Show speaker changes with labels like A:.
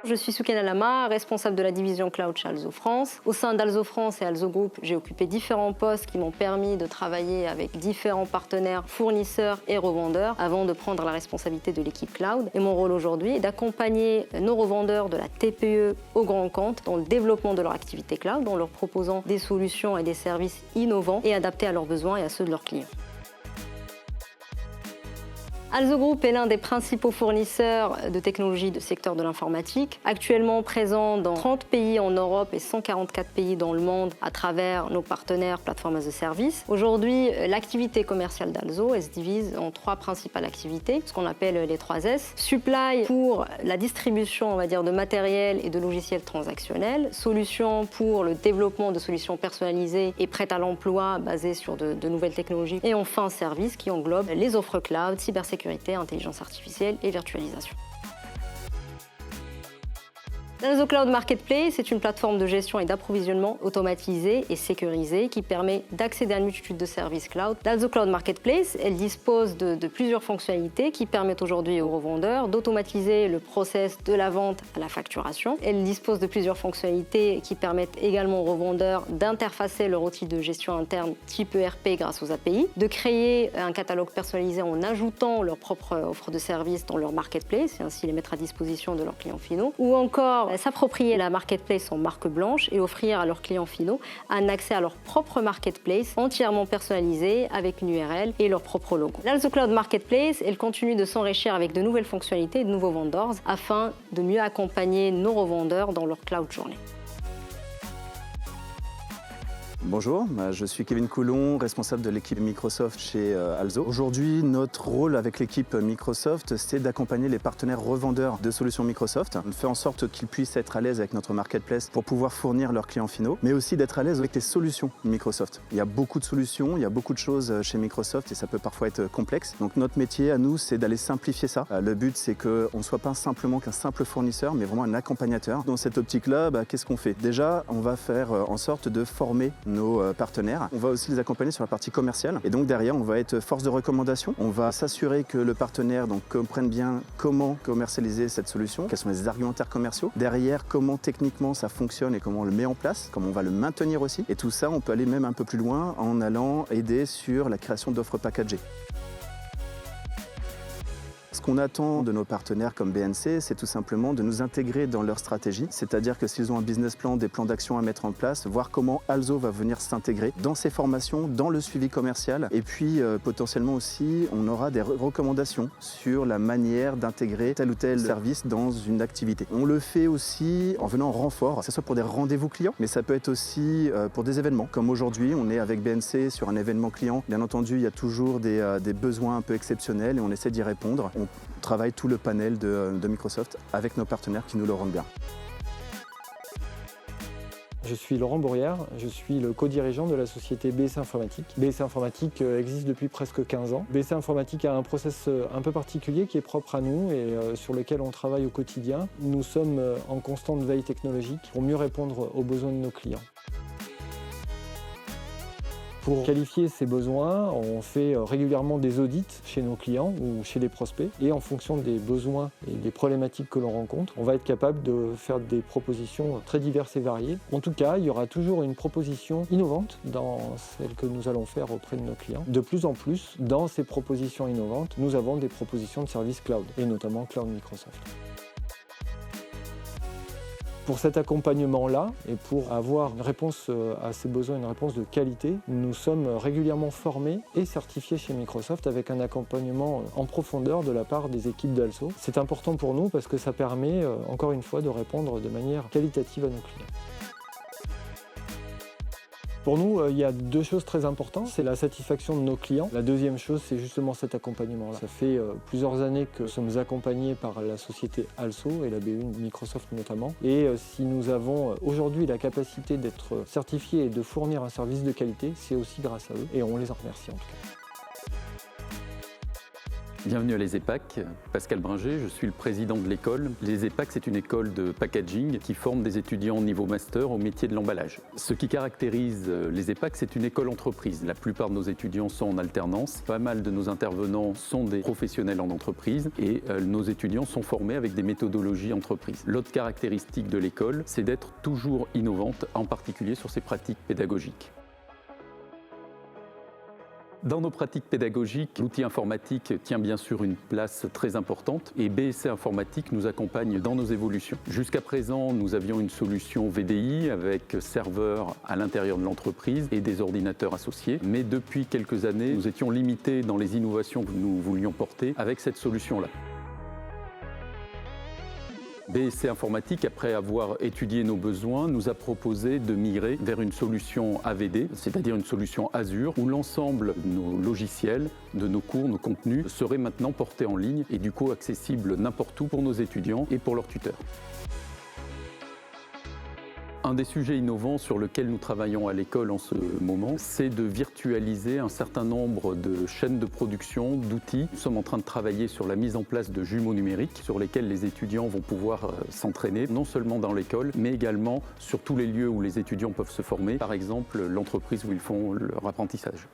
A: Je suis Soukena Lama, responsable de la division Cloud chez Alzo France. Au sein d'Alzo France et Alzo Group, j'ai occupé différents postes qui m'ont permis de travailler avec différents partenaires, fournisseurs et revendeurs avant de prendre la responsabilité de l'équipe Cloud. Et mon rôle aujourd'hui est d'accompagner nos revendeurs de la TPE au grand compte dans le développement de leur activité Cloud en leur proposant des solutions et des services innovants et adaptés à leurs besoins et à ceux de leurs clients. Alzo Group est l'un des principaux fournisseurs de technologies du secteur de l'informatique, actuellement présent dans 30 pays en Europe et 144 pays dans le monde à travers nos partenaires Platform as a Service. Aujourd'hui, l'activité commerciale d'Alzo se divise en 3 principales activités, ce qu'on appelle les 3 S. Supply pour la distribution, on va dire, de matériel et de logiciels transactionnels. Solutions pour le développement de solutions personnalisées et prêtes à l'emploi basées sur de nouvelles technologies. Et enfin, service qui englobe les offres cloud, cybersécurité, intelligence artificielle et virtualisation. Alzo Cloud Marketplace est une plateforme de gestion et d'approvisionnement automatisée et sécurisée qui permet d'accéder à une multitude de services cloud. L'Alzo Cloud Marketplace, elle dispose de plusieurs fonctionnalités qui permettent aujourd'hui aux revendeurs d'automatiser le process de la vente à la facturation. Elle dispose de plusieurs fonctionnalités qui permettent également aux revendeurs d'interfacer leur outil de gestion interne type ERP grâce aux API, de créer un catalogue personnalisé en ajoutant leur propre offre de services dans leur marketplace et ainsi les mettre à disposition de leurs clients finaux, ou encore s'approprier la marketplace en marque blanche et offrir à leurs clients finaux un accès à leur propre marketplace entièrement personnalisé avec une URL et leur propre logo. L'Alzo Cloud Marketplace, elle continue de s'enrichir avec de nouvelles fonctionnalités et de nouveaux vendors afin de mieux accompagner nos revendeurs dans leur cloud journée.
B: Bonjour, je suis Kevin Coulon, responsable de l'équipe Microsoft chez Alzo. Aujourd'hui, notre rôle avec l'équipe Microsoft, c'est d'accompagner les partenaires revendeurs de solutions Microsoft, de faire en sorte qu'ils puissent être à l'aise avec notre marketplace pour pouvoir fournir leurs clients finaux, mais aussi d'être à l'aise avec les solutions Microsoft. Il y a beaucoup de solutions, il y a beaucoup de choses chez Microsoft et ça peut parfois être complexe. Donc notre métier à nous, c'est d'aller simplifier ça. Le but, c'est qu'on ne soit pas simplement qu'un simple fournisseur, mais vraiment un accompagnateur. Dans cette optique-là, qu'est-ce qu'on fait? Déjà, on va faire en sorte de former nos partenaires. On va aussi les accompagner sur la partie commerciale et donc derrière on va être force de recommandation. On va s'assurer que le partenaire comprenne bien comment commercialiser cette solution, quels sont les argumentaires commerciaux, derrière comment techniquement ça fonctionne et comment on le met en place, comment on va le maintenir aussi. Et tout ça, on peut aller même un peu plus loin en allant aider sur la création d'offres packagées. Ce qu'on attend de nos partenaires comme BNC, c'est tout simplement de nous intégrer dans leur stratégie, c'est-à-dire que s'ils ont un business plan, des plans d'action à mettre en place, voir comment Alzo va venir s'intégrer dans ces formations, dans le suivi commercial, et puis potentiellement aussi, on aura des recommandations sur la manière d'intégrer tel ou tel service dans une activité. On le fait aussi en venant en renfort, que ce soit pour des rendez-vous clients, mais ça peut être aussi pour des événements. Comme aujourd'hui, on est avec BNC sur un événement client. Bien entendu, il y a toujours des besoins un peu exceptionnels et on essaie d'y répondre. On travaille tout le panel de Microsoft avec nos partenaires qui nous le rendent bien.
C: Je suis Laurent Bourrière, je suis le co-dirigeant de la société BSC Informatique. BSC Informatique existe depuis presque 15 ans. BSC Informatique a un process un peu particulier qui est propre à nous et sur lequel on travaille au quotidien. Nous sommes en constante veille technologique pour mieux répondre aux besoins de nos clients. Pour qualifier ces besoins, on fait régulièrement des audits chez nos clients ou chez les prospects et en fonction des besoins et des problématiques que l'on rencontre, on va être capable de faire des propositions très diverses et variées. En tout cas, il y aura toujours une proposition innovante dans celle que nous allons faire auprès de nos clients. De plus en plus, dans ces propositions innovantes, nous avons des propositions de services cloud et notamment Cloud Microsoft. Pour cet accompagnement-là et pour avoir une réponse à ces besoins, une réponse de qualité, nous sommes régulièrement formés et certifiés chez Microsoft avec un accompagnement en profondeur de la part des équipes d'Alzo. C'est important pour nous parce que ça permet, encore une fois, de répondre de manière qualitative à nos clients. Pour nous, il y a 2 choses très importantes. C'est la satisfaction de nos clients. La deuxième chose, c'est justement cet accompagnement-là. Ça fait plusieurs années que nous sommes accompagnés par la société Alzo et la BU Microsoft notamment. Et si nous avons aujourd'hui la capacité d'être certifiés et de fournir un service de qualité, c'est aussi grâce à eux et on les en remercie en tout cas.
D: Bienvenue à les EPAC, Pascal Bringer, je suis le président de l'école. Les EPAC, c'est une école de packaging qui forme des étudiants au niveau master au métier de l'emballage. Ce qui caractérise les EPAC, c'est une école entreprise. La plupart de nos étudiants sont en alternance. Pas mal de nos intervenants sont des professionnels en entreprise et nos étudiants sont formés avec des méthodologies entreprises. L'autre caractéristique de l'école, c'est d'être toujours innovante, en particulier sur ses pratiques pédagogiques. Dans nos pratiques pédagogiques, l'outil informatique tient bien sûr une place très importante et BSC Informatique nous accompagne dans nos évolutions. Jusqu'à présent, nous avions une solution VDI avec serveurs à l'intérieur de l'entreprise et des ordinateurs associés. Mais depuis quelques années, nous étions limités dans les innovations que nous voulions porter avec cette solution-là. BSC Informatique, après avoir étudié nos besoins, nous a proposé de migrer vers une solution AVD, c'est-à-dire une solution Azure, où l'ensemble de nos logiciels, de nos cours, nos contenus seraient maintenant portés en ligne et du coup accessibles n'importe où pour nos étudiants et pour leurs tuteurs. Un des sujets innovants sur lequel nous travaillons à l'école en ce moment, c'est de virtualiser un certain nombre de chaînes de production, d'outils. Nous sommes en train de travailler sur la mise en place de jumeaux numériques sur lesquels les étudiants vont pouvoir s'entraîner, non seulement dans l'école, mais également sur tous les lieux où les étudiants peuvent se former, par exemple l'entreprise où ils font leur apprentissage.